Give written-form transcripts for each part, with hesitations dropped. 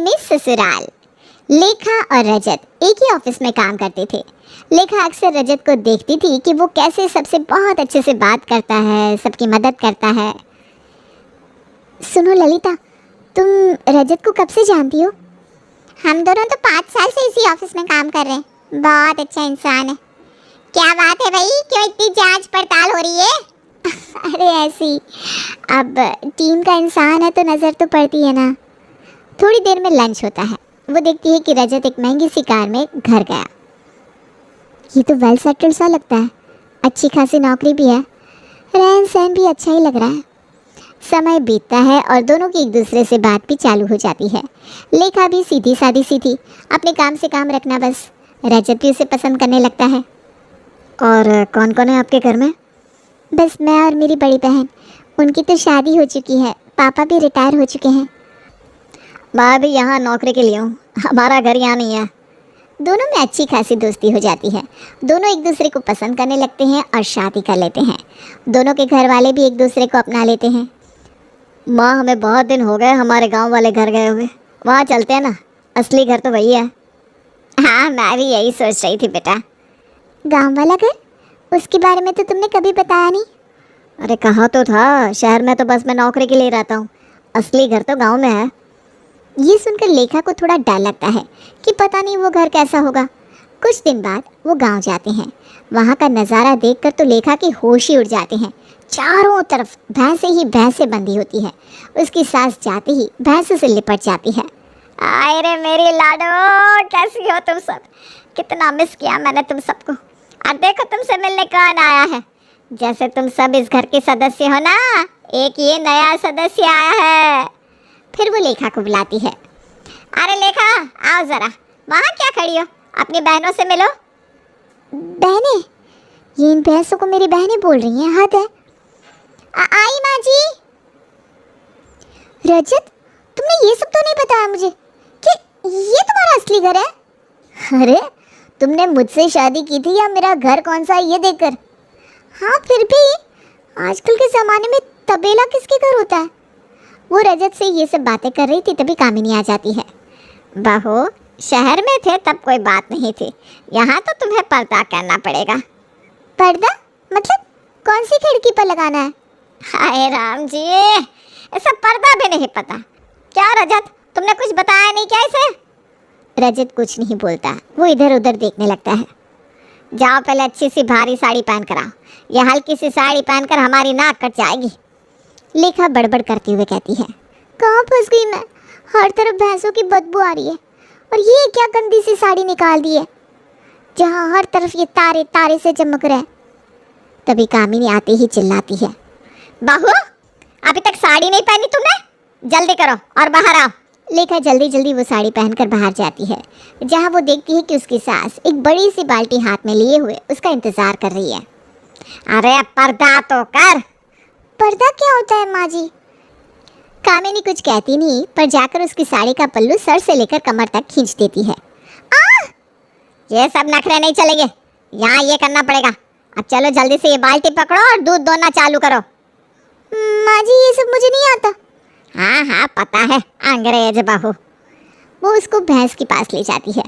में ससुराल। लेखा और रजत एक ही ऑफिस में काम करते थे। लेखा अक्सर रजत को देखती थी कि वो कैसे सबसे बहुत अच्छे से बात करता है, सबकी मदद करता है। सुनो ललिता, तुम रजत को कब से जानती हो? हम दोनों तो 5 साल से इसी ऑफिस में काम कर रहे हैं। बहुत अच्छा इंसान है। क्या बात है भाई, क्यों इतनी जांच पड़ताल हो रही है? अरे ऐसी, अब टीम का इंसान है तो नज़र तो पड़ती है ना। थोड़ी देर में लंच होता है। वो देखती है कि रजत एक महंगी सी कार में घर गया। ये तो वेल सेटल्ड सा लगता है, अच्छी खासी नौकरी भी है, रहन सहन भी अच्छा ही लग रहा है। समय बीतता है और दोनों की एक दूसरे से बात भी चालू हो जाती है। लेखा भी सीधी सादी सी थी, अपने काम से काम रखना बस। रजत भी उसे पसंद करने लगता है। और कौन कौन है आपके घर में? बस मैं और मेरी बड़ी बहन। उनकी तो शादी हो चुकी है, पापा भी रिटायर हो चुके हैं। मैं भी यहाँ नौकरी के लिए हूँ, हमारा घर यहाँ नहीं है। दोनों में अच्छी खासी दोस्ती हो जाती है। दोनों एक दूसरे को पसंद करने लगते हैं और शादी कर लेते हैं। दोनों के घर वाले भी एक दूसरे को अपना लेते हैं। माँ, हमें बहुत दिन हो गए हमारे गांव वाले घर गए हुए, वहाँ चलते हैं ना, असली घर तो वही है। हाँ, मैं भी यही सोच रही थी बेटा। गांव वाला घर? उसके बारे में तो तुमने कभी बताया नहीं। अरे कहा तो था, शहर में तो बस मैं नौकरी के लिए रहता हूँ, असली घर तो गाँव में है। ये सुनकर लेखा को थोड़ा डर लगता है कि पता नहीं वो घर कैसा होगा। कुछ दिन बाद वो गांव जाते हैं। वहाँ का नज़ारा देखकर तो लेखा के होश ही उड़ जाते हैं। चारों तरफ भैंसें ही भैंसें बंधी होती है। उसकी सास जाते ही भैंसों से लिपट जाती है। आए रे मेरी लाडो, कैसी हो तुम सब? कितना मिस किया मैंने तुम सबको। और देखो तुमसे मिलने कौन आया है। जैसे तुम सब इस घर के सदस्य हो ना, एक ये नया सदस्य आया है। फिर वो लेखा को बुलाती है। अरे लेखा, आओ ज़रा, वहाँ क्या खड़ी हो? अपनी बहनों से मिलो। बहनें? ये इन भैंसों को मेरी बहनें बोल रही हैं, हद है। आई माँ जी। रजत, तुमने ये सब तो नहीं बताया मुझे कि ये तुम्हारा असली घर है। अरे, तुमने मुझसे शादी की थी या मेरा घर कौन सा है ये देखकर? हाँ, फिर भी आजकल के ज़माने में तबेला किसके घर होता है? वो रजत से ये सब बातें कर रही थी तभी कामिनी आ जाती है। बहू, शहर में थे तब कोई बात नहीं थी, यहाँ तो तुम्हें पर्दा करना पड़ेगा। पर्दा? मतलब कौन सी खिड़की पर लगाना है? हाय राम जी, ऐसा पर्दा भी नहीं पता। क्या रजत, तुमने कुछ बताया नहीं क्या इसे? रजत कुछ नहीं बोलता, वो इधर उधर देखने लगता है। जाओ पहले अच्छी सी भारी साड़ी पहन कर आओ, यह हल्की सी साड़ी पहनकर हमारी नाक कट जाएगी। लेखा बड़बड़ करते हुए कहती है। कहाँ फंस गई मैं? हर तरफ भैंसों की बदबू आ रही है और ये क्या गंदी सी साड़ी निकाल दी है जहाँ हर तरफ ये तारे तारे से चमक रहे हैं। तभी कामिनी आते ही चिल्लाती है। बहू, अभी तक साड़ी नहीं पहनी तुमने? जल्दी करो और बाहर आओ। लेखा जल्दी जल्दी वो साड़ी पहनकर बाहर जाती है, जहाँ वो देखती है कि उसकी सास एक बड़ी सी बाल्टी हाथ में लिए हुए उसका इंतजार कर रही है। अरे पर्दा तो कर। पर्दा क्या होता है माँ जी? कामिनी कुछ कहती नहीं, पर जाकर उसकी साड़ी का पल्लू सर से लेकर कमर तक खींच देती है। ये सब नखरे नहीं चलेंगे, यहाँ ये करना पड़ेगा। अब चलो जल्दी से ये बाल्टी पकड़ो और दूध दोना चालू करो। माँ जी, ये सब मुझे नहीं आता। हाँ हाँ पता है, अंग्रेज बहू। वो उसको भैंस के पास ले जाती है।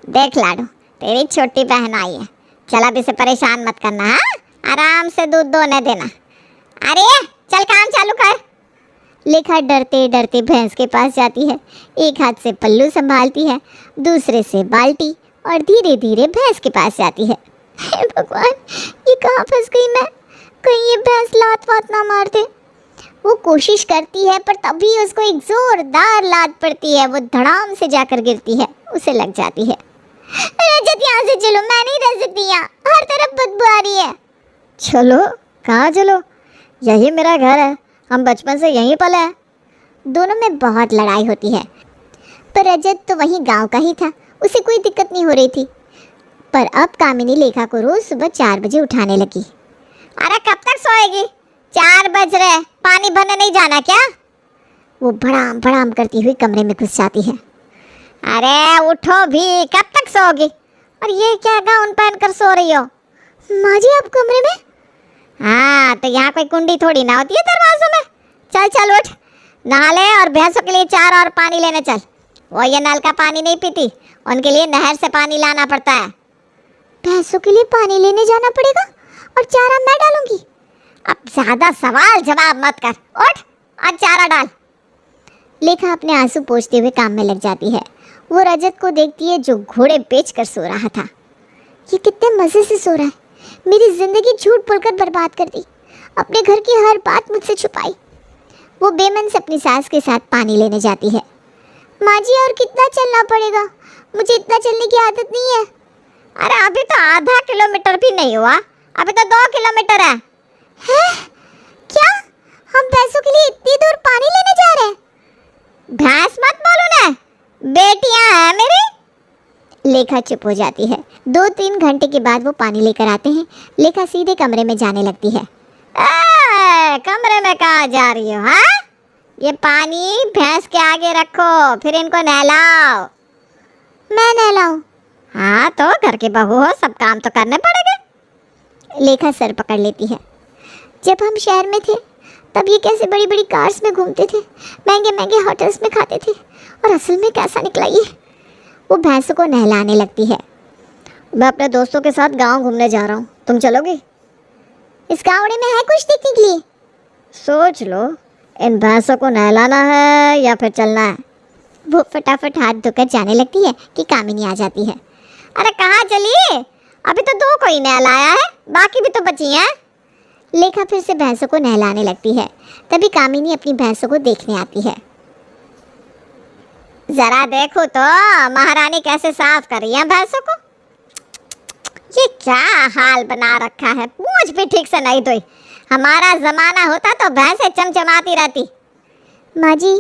देख लाडू, तेरी छोटी बहन आई है, चल अब इसे परेशान मत करना। हाँ, आराम से दूध दोने देना। अरे चल काम चालू कर। लेखा डरते डरते भैंस के पास जाती है। एक हाथ से पल्लू संभालती है, दूसरे से बाल्टी, और धीरे धीरे भैंस के पास जाती है। हे भगवान, ये कहाँ फंस गई मैं? कहीं ये भैंस लात वात ना मार दे। वो कोशिश करती है पर तभी उसको एक जोरदार लात पड़ती है। वो धड़ाम से जाकर गिरती है, उसे लग जाती है। रजत, यहाँ से चलो, मैं नहीं रह सकती यहाँ, हर तरफ बदबू आ रही है। चलो, कहाँ चलो? यही मेरा घर है, हम बचपन से यहीं पले हैं। दोनों में बहुत लड़ाई होती है, पर रजत तो वहीं गांव का ही था, उसे कोई दिक्कत नहीं हो रही थी। पर अब कामिनी लेखा को रोज सुबह 4 बजे उठाने लगी। अरे कब तक सोएगी? 4 बज रहे, पानी भरने नहीं जाना क्या? वो भड़ाम भड़ाम करती हुई कमरे में घुस जाती है। अरे उठो भी, कब तक सोओगी? और ये क्या गाउन पहनकर सो रही हो? माँ जी, आप कमरे में? हाँ, तो यहाँ कोई कुंडी थोड़ी ना होती है दरवाजों में। चल चल उठ, नहा ले और भैंसों के लिए चारा और पानी लेने चल। वो ये नल का पानी नहीं पीती, उनके लिए नहर से पानी लाना पड़ता है। भैंसों के लिए पानी लेने जाना पड़ेगा और चारा मैं डालूंगी? अब ज्यादा सवाल जवाब मत कर, उठ और चारा डाल। लेखा अपने आंसू पोंछते हुए काम में लग जाती है। वो रजत को देखती है जो घोड़े बेचकर सो रहा था। ये कितने मजे से सो रहा है। मेरी जिंदगी झूठ बोलकर बर्बाद कर दी, अपने घर की हर बात मुझसे छुपाई। वो बेमन से अपनी सास के साथ पानी लेने जाती है। माँ जी और कितना चलना पड़ेगा? मुझे इतना चलने की आदत नहीं है। अरे अभी तो आधा किलोमीटर भी नहीं हुआ, अभी तो 2 किलोमीटर है। हैं? क्या हम भैंसों के लिए इतनी दूर पानी लेने जा रहे हैं? भैंस मत बोलो ना, बेटियां हैं मेरी। लेखा चुप हो जाती है। 2-3 घंटे के बाद वो पानी लेकर आते हैं। लेखा सीधे कमरे में जाने लगती है। कमरे में कहाँ जा रही हो? हाँ, ये पानी भैंस के आगे रखो, फिर इनको नहलाओ। मैं नहलाऊं? हाँ तो घर की बहू हो, सब काम तो करने पड़ेंगे। लेखा सर पकड़ लेती है। जब हम शहर में थे तब ये कैसे बड़ी बड़ी कार्स में घूमते थे, महंगे महंगे होटल्स में खाते थे, और असल में कैसा निकला ये। वो भैंसों को नहलाने लगती है। मैं अपने दोस्तों के साथ गांव घूमने जा रहा हूँ, तुम चलोगी? इस गावड़े में है कुछ देखने के लिए? सोच लो, इन भैंसों को नहलाना है या फिर चलना है। वो फटाफट हाथ धोकर जाने लगती है कि कामिनी आ जाती है। अरे कहाँ चली? अभी तो 2 को ही नहलाया है, बाकी भी तो बची हैं। लेखा फिर से भैंसों को नहलाने लगती है। तभी कामिनी अपनी भैंसों को देखने आती है। जरा देखो तो महारानी कैसे साफ कर रही है भैंसों को। ये क्या हाल बना रखा है, पूंछ भी ठीक से नहीं धोई। हमारा जमाना होता तो भैंसें चमचमाती रहती। माँ जी,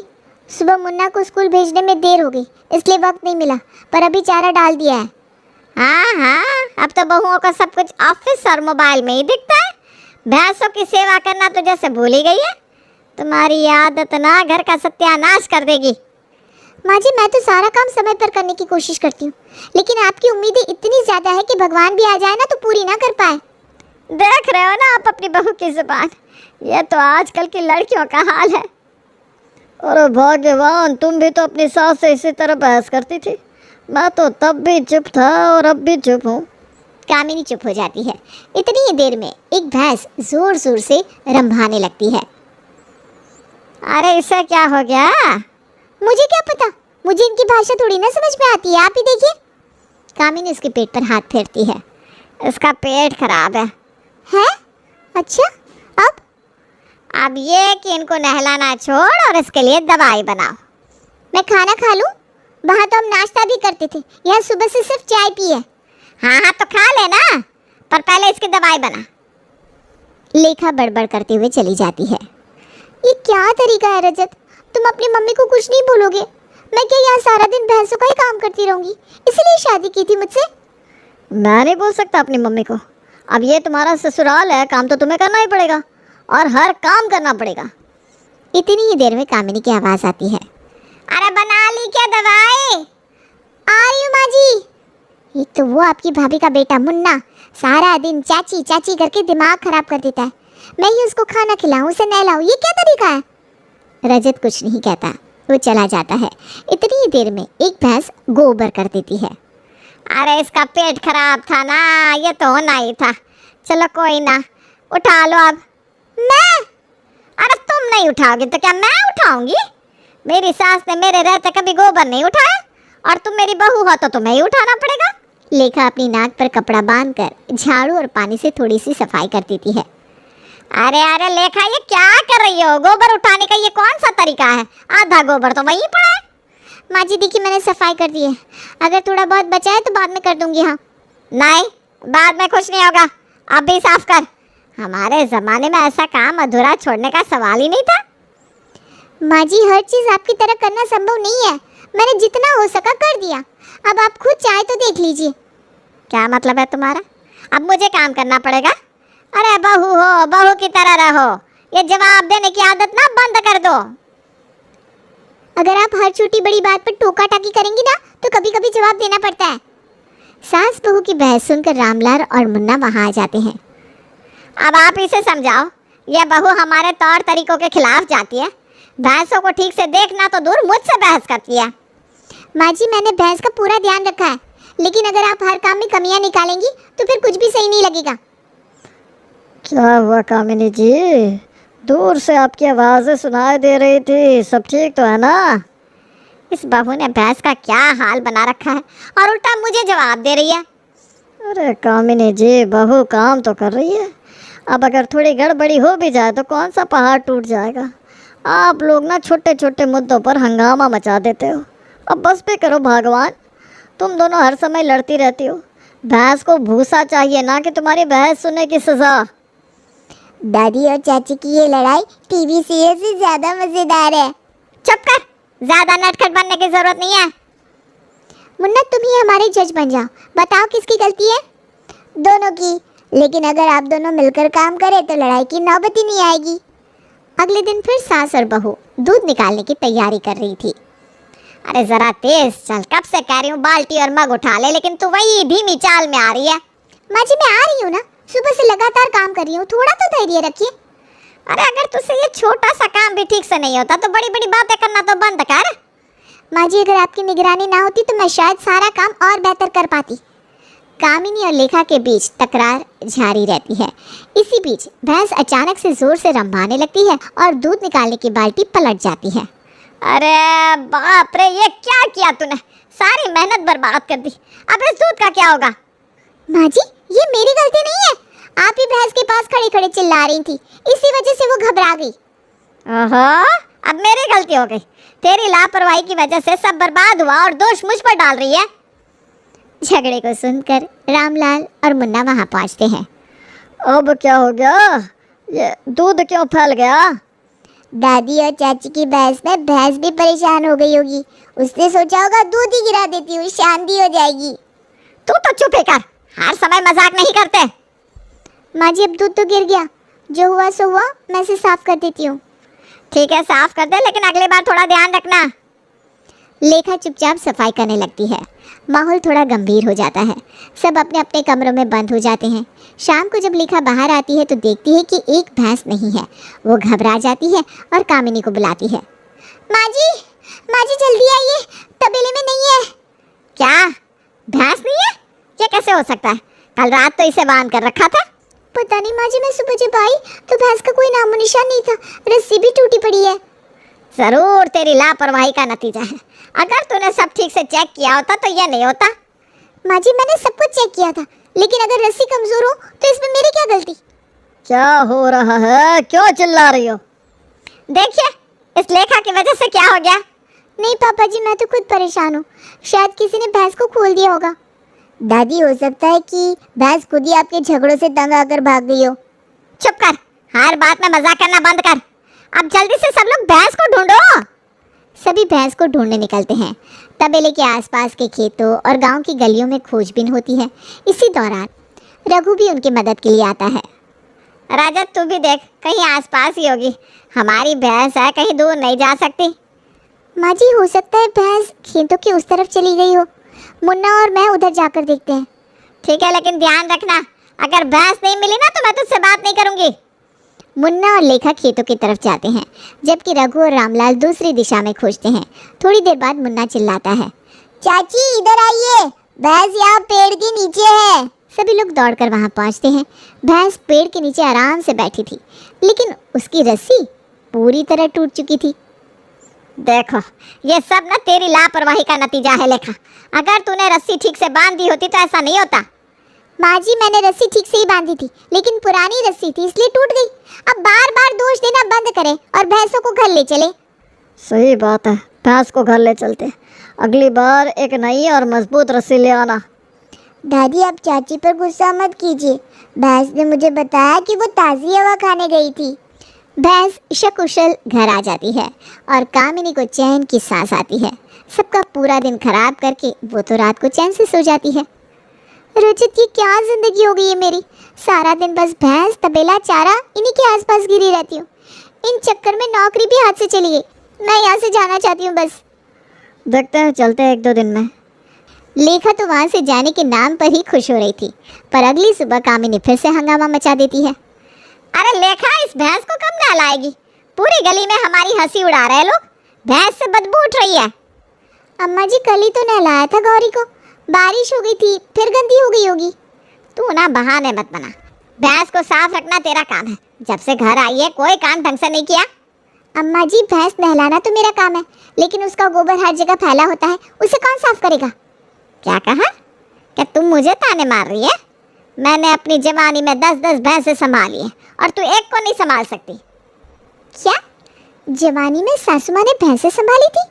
सुबह मुन्ना को स्कूल भेजने में देर हो गई, इसलिए वक्त नहीं मिला, पर अभी चारा डाल दिया है। हाँ हाँ, अब तो बहुओं को सब कुछ ऑफिस और मोबाइल में ही दिखता है। भैंसों की सेवा करना तो जैसे भूल ही गई है। तुम्हारी आदत ना घर का सत्यानाश कर देगी। माँ जी, मैं तो सारा काम समय पर करने की कोशिश करती हूँ, लेकिन आपकी उम्मीदें इतनी ज़्यादा है कि भगवान भी आ जाए ना तो पूरी ना कर पाए। देख रहे हो ना आप अपनी बहू की जुबान, ये तो आजकल की लड़कियों का हाल है। अरे भाग्यवान, तुम भी तो अपनी सास से इसी तरह बहस करती थी। मैं तो तब भी चुप था और अब भी चुप हूँ। कामिनी चुप हो जाती है। इतनी ही देर में एक भैंस जोर जोर से रंभाने लगती है। अरे इससे क्या हो गया? मुझे क्या पता, मुझे इनकी भाषा थोड़ी ना समझ में आती है, आप ही देखिए। कामिनी उसके पेट पर हाथ फेरती है। इसका पेट खराब है। हैं? अच्छा, अब ये कि इनको नहलाना छोड़ और इसके लिए दवाई बनाओ। मैं खाना खा लूं? वहाँ तो हम नाश्ता भी करते थे, यहाँ सुबह से सिर्फ चाय पी है। हाँ हाँ तो खा लेना, पर पहले इसकी दवाई बना। लेखा बड़बड़ करते हुए चली जाती है। ये क्या तरीका है रजत, तुम अपनी मम्मी को कुछ नहीं बोलोगे? मैं क्या यहाँ सारा दिन भैंसों का ही काम करती रहूंगी? इसीलिए शादी की थी मुझसे? मैं नहीं बोल सकता अपनी मम्मी को। अब ये तुम्हारा ससुराल है, काम तो तुम्हें करना ही पड़ेगा और हर काम करना पड़ेगा। इतनी ही देर में कामिनी की आवाज़ आती है। अरे बना ली क्या दवाई? आ रही हूँ माँ जी। एक तो वो आपकी भाभी का बेटा मुन्ना सारा दिन चाची चाची करके दिमाग खराब कर देता है। मैं ही उसको खाना खिलाऊं, उसे नहलाऊं, ये क्या तरीका है? रजत कुछ नहीं कहता, वो चला जाता है। इतनी ही देर में एक भैंस गोबर कर देती है। अरे इसका पेट खराब था ना, ये तो होना ही था। चलो कोई ना, उठा लो अब। मैं? अरे तुम नहीं उठाओगी तो क्या मैं उठाऊंगी? मेरी सास ने मेरे रहते कभी गोबर नहीं उठाया, और तुम मेरी बहू हो तो तुम्हें ही उठाना पड़ेगा। लेखा अपनी नाक पर कपड़ा बांधकर झाड़ू और पानी से थोड़ी सी सफाई कर देती है। अरे अरे लेखा, ये क्या कर रही हो? गोबर उठाने का ये कौन सा तरीका है? आधा गोबर तो वहीं पड़ा है। माँ जी देखिए, मैंने सफाई कर दी है, अगर थोड़ा बहुत बचा है तो बाद में कर दूंगी। हाँ नहीं, बाद में कुछ नहीं होगा, अब भी साफ कर। हमारे ज़माने में ऐसा काम अधूरा छोड़ने का सवाल ही नहीं था। माँ जी, हर चीज़ आपकी तरह करना संभव नहीं है, मैंने जितना हो सका कर दिया। अब आप खुद चाहे तो देख लीजिए। क्या मतलब है तुम्हारा? अब मुझे काम करना पड़ेगा? अरे बहू हो, बहू की तरह रहो। ये जवाब देने की आदत ना बंद कर दो। अगर आप हर छोटी बड़ी बात पर टोका टाकी करेंगी ना तो कभी कभी जवाब देना पड़ता है। सास बहू की बहस सुनकर रामलाल और मुन्ना वहाँ आ जाते हैं। अब आप इसे समझाओ, ये बहू हमारे तौर तरीकों के खिलाफ जाती है। भैंसों को ठीक से देखना तो दूर, मुझसे बहस करती है। माँ जी मैंने भैंस का पूरा ध्यान रखा है, लेकिन अगर आप हर काम में कमियां निकालेंगी तो फिर कुछ भी सही नहीं लगेगा। क्या हुआ कामिनी जी? दूर से आपकी आवाज़ें सुनाई दे रही थी, सब ठीक तो है ना? इस बहू ने भैंस का क्या हाल बना रखा है और उल्टा मुझे जवाब दे रही है। अरे कामिनी जी, बहू काम तो कर रही है, अब अगर थोड़ी गड़बड़ी हो भी जाए तो कौन सा पहाड़ टूट जाएगा। आप लोग ना छोटे छोटे मुद्दों पर हंगामा मचा देते हो। अब बस पे करो भगवान, तुम दोनों हर समय लड़ती रहती हो। भैंस को भूसा चाहिए, ना कि तुम्हारी बहस सुनने की सजा। दादी और चाची की ये लड़ाई टीवी सीरियल से ज्यादा मजेदार है। चुप कर, ज्यादा नटखट बनने की जरूरत नहीं है। मुन्ना तुम ही हमारे जज बन जाओ, बताओ किसकी गलती है? दोनों की, लेकिन अगर आप दोनों मिलकर काम करें तो लड़ाई की नौबत ही नहीं आएगी। अगले दिन फिर सास और बहू दूध निकालने की तैयारी कर रही थी। अरे जरा तेज चल, कब से कह रही हूँ बाल्टी और मग उठा ले, लेकिन तू वही धीमी चाल में आ रही है। माँ जी मैं आ रही हूँ ना, सुबह से लगातार काम कर रही हूँ, थोड़ा तो धैर्य रखिए। अरे अगर तुझसे ये छोटा सा काम भी ठीक से नहीं होता तो बड़ी बड़ी बातें करना तो बंद कर। माँ जी अगर आपकी निगरानी ना होती तो मैं शायद सारा काम और बेहतर कर पाती। कामिनी और लेखा के बीच तकरार जारी रहती है। इसी बीच भैंस अचानक से जोर से रंभाने लगती है और दूध निकालने की बाल्टी पलट जाती है। अरे बाप रे, ये क्या किया तूने? सारी मेहनत बर्बाद कर दी। अब इस दूध का क्या होगा? माँ जी ये मेरी गलती नहीं है, आप ही भैंस के पास खड़े खड़े चिल्ला रही थी, इसी वजह से वो घबरा गई। ओहो, अब मेरी गलती हो गई। तेरी लापरवाही की वजह से सब बर्बाद हुआ और दोष मुझ पर डाल रही है। झगड़े को सुनकर रामलाल और मुन्ना वहां पहुंचते हैं। अब क्या हो गया? ये दूध क्यों फैल गया? दादी और चाची की बहस में भैंस भी परेशान हो गई होगी, उसने सोचा होगा दूध ही गिरा देती हूँ, शांति हो जाएगी। तू तो चुप ही कर, हर समय मजाक नहीं करते। माँ जी अब दूध तो गिर गया, जो हुआ सो हुआ, मैं इसे साफ कर देती हूँ। ठीक है साफ कर दे, लेकिन अगली बार थोड़ा ध्यान रखना। लेखा चुपचाप सफाई करने लगती है। माहौल थोड़ा गंभीर हो जाता है, सब अपने अपने कमरों में बंद हो जाते हैं। शाम को जब लेखा बाहर आती है तो देखती है कि एक भैंस नहीं है। वो घबरा जाती है और कामिनी को बुलाती है। माँ जी जल्दी आइए, तबेले में नहीं है। क्या भैंस नहीं है? ये कैसे हो सकता है? कल रात तो इसे बांध कर रखा था। पता नहीं माँ जी, मैं सुबह जब आई तो भैंस का कोई नामो निशान नहीं था, रस्सी भी टूटी पड़ी है। जरूर तेरी लापरवाही का नतीजा है। अगर तूने सब ठीक से चेक किया होता तो यह नहीं होता। माँ जी मैंने सब कुछ चेक किया था, लेकिन अगर रस्सी कमजोर हो तो इसमें मेरी क्या गलती? क्या हो रहा है? क्यों चिल्ला रही हो? देखिए इस लेखा की वजह से क्या हो गया। नहीं पापा जी, मैं तो खुद परेशान हूँ, शायद किसी ने भैंस को खोल दिया होगा। दादी हो सकता है कि भैंस खुद ही आपके झगड़ों से तंग आकर भाग गई हो। चुप कर, हर बात में मजाक करना बंद कर। अब जल्दी से सब लोग भैंस को ढूंढो। सभी भैंस को ढूंढने निकलते हैं। तबेले के आसपास के खेतों और गांव की गलियों में खोजबीन होती है। इसी दौरान रघु भी उनकी मदद के लिए आता है। राजा तू भी देख, कहीं आसपास ही होगी। हमारी भैंस है, कहीं दूर नहीं जा सकती। माँ जी हो सकता है भैंस खेतों की उस तरफ चली गई हो। मुन्ना और मैं उधर जाकर देखते हैं। ठीक है, लेकिन ध्यान रखना, अगर भैंस नहीं मिली ना तो मैं तुझसे बात नहीं करूंगी। मुन्ना और लेखा खेतों की तरफ जाते हैं, जबकि रघु और रामलाल दूसरी दिशा में खोजते हैं। थोड़ी देर बाद मुन्ना चिल्लाता है, चाची इधर आइए, भैंस यहाँ पेड़ के नीचे है। सभी लोग दौड़कर वहां पहुंचते हैं। भैंस पेड़ के नीचे आराम से बैठी थी, लेकिन उसकी रस्सी पूरी तरह टूट चुकी थी। देखो ये सब ना तेरी लापरवाही का नतीजा है लेखा। अगर तूने रस्सी ठीक से बांध दी होती तो ऐसा नहीं होता। माँ जी मैंने रस्सी ठीक से ही बांधी थी, लेकिन पुरानी रस्सी थी इसलिए टूट गई। अब बार बार दोष देना बंद करें और भैंसों को घर ले चले। सही बात है, भैंस को घर ले चलते। अगली बार एक नई और मजबूत रस्सी ले आना। दादी आप चाची पर गुस्सा मत कीजिए, भैंस ने मुझे बताया कि वो ताज़ी हवा खाने गई थी। भैंस सकुशल घर आ जाती है और कामिनी को चैन की सांस आती है। सबका पूरा दिन खराब करके वो तो रात को चैन से सो जाती है। रुचित ये क्या जिंदगी हो गई है मेरी, सारा दिन बस भैंस तबेला चारा इन्हीं के आसपास गिरी रहती हूँ। इन चक्कर में नौकरी भी हाथ से चली गई, मैं यहाँ से जाना चाहती हूँ बस। देखते हैं, चलते हैं 1-2 दिन में। लेखा तो वहाँ से जाने के नाम पर ही खुश हो रही थी, पर अगली सुबह कामिनी फिर से हंगामा मचा देती है। अरे लेखा इस भैंस को कब नहलाएगी? पूरी गली में हमारी हंसी उड़ा रहे लोग, भैंस से बदबू उठ रही है। अम्मा जी कल ही तो नहलाया था गौरी को, बारिश हो गई थी फिर गंदी हो गई होगी। तू ना बहाने मत बना, भैंस को साफ रखना तेरा काम है। जब से घर आई है कोई काम ढंग से नहीं किया। अम्मा जी भैंस नहलाना तो मेरा काम है, लेकिन उसका गोबर हर जगह फैला होता है, उसे कौन साफ करेगा? क्या कहा? क्या तुम मुझे ताने मार रही है? मैंने अपनी जवानी में 10-10 भैंसें संभाली है और तू एक को नहीं संभाल सकती। क्या जवानी में सासू माँ ने भैंसें संभाली थी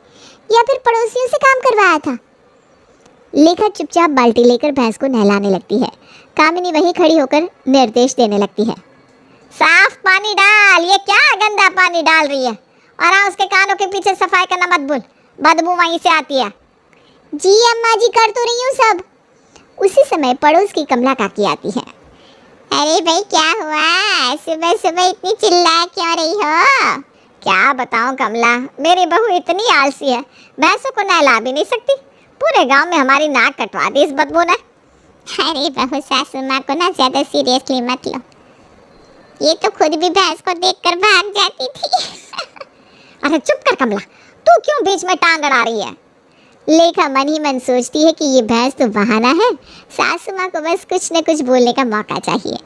या फिर पड़ोसियों से काम करवाया था? लेखा चुपचाप बाल्टी लेकर भैंस को नहलाने लगती है। कामिनी वहीं खड़ी होकर निर्देश देने लगती है। साफ पानी डाल, ये क्या गंदा पानी डाल रही है? और हाँ, उसके कानों के पीछे सफाई करना मत भूल, बदबू वहीं से आती है। जी अम्मा जी कर तो रही हूँ सब। उसी समय पड़ोस की कमला काकी आती है। अरे भाई क्या हुआ, सुबह सुबह इतनी चिल्ला क्यों रही हो? क्या बताऊं कमला, मेरी बहू इतनी आलसी है, भैंसों को नहला भी नहीं सकती। पूरे गांव में हमारी नाक कटवा दी इस बदबू ने। अरे बहू सासू माँ को ना ज्यादा सीरियसली मत लो, ये तो खुद भी भैंस को देखकर भाग जाती थी। अरे चुप कर कमला, तू क्यों बीच में टांग अड़ा रही है? लेखा मन ही मन सोचती है कि ये भैंस तो बहाना है, सासू माँ को बस कुछ न कुछ बोलने का मौका चाहिए।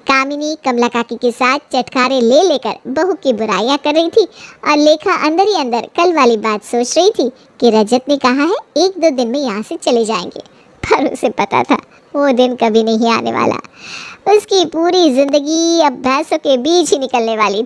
कामिनी कमला काकी के साथ चटखारे ले लेकर बहू की बुराइयां कर रही थी और लेखा अंदर ही अंदर कल वाली बात सोच रही थी कि रजत ने कहा है 1-2 दिन में यहाँ से चले जाएंगे, पर उसे पता था वो दिन कभी नहीं आने वाला। उसकी पूरी जिंदगी अब भैंसों के बीच ही निकलने वाली थी।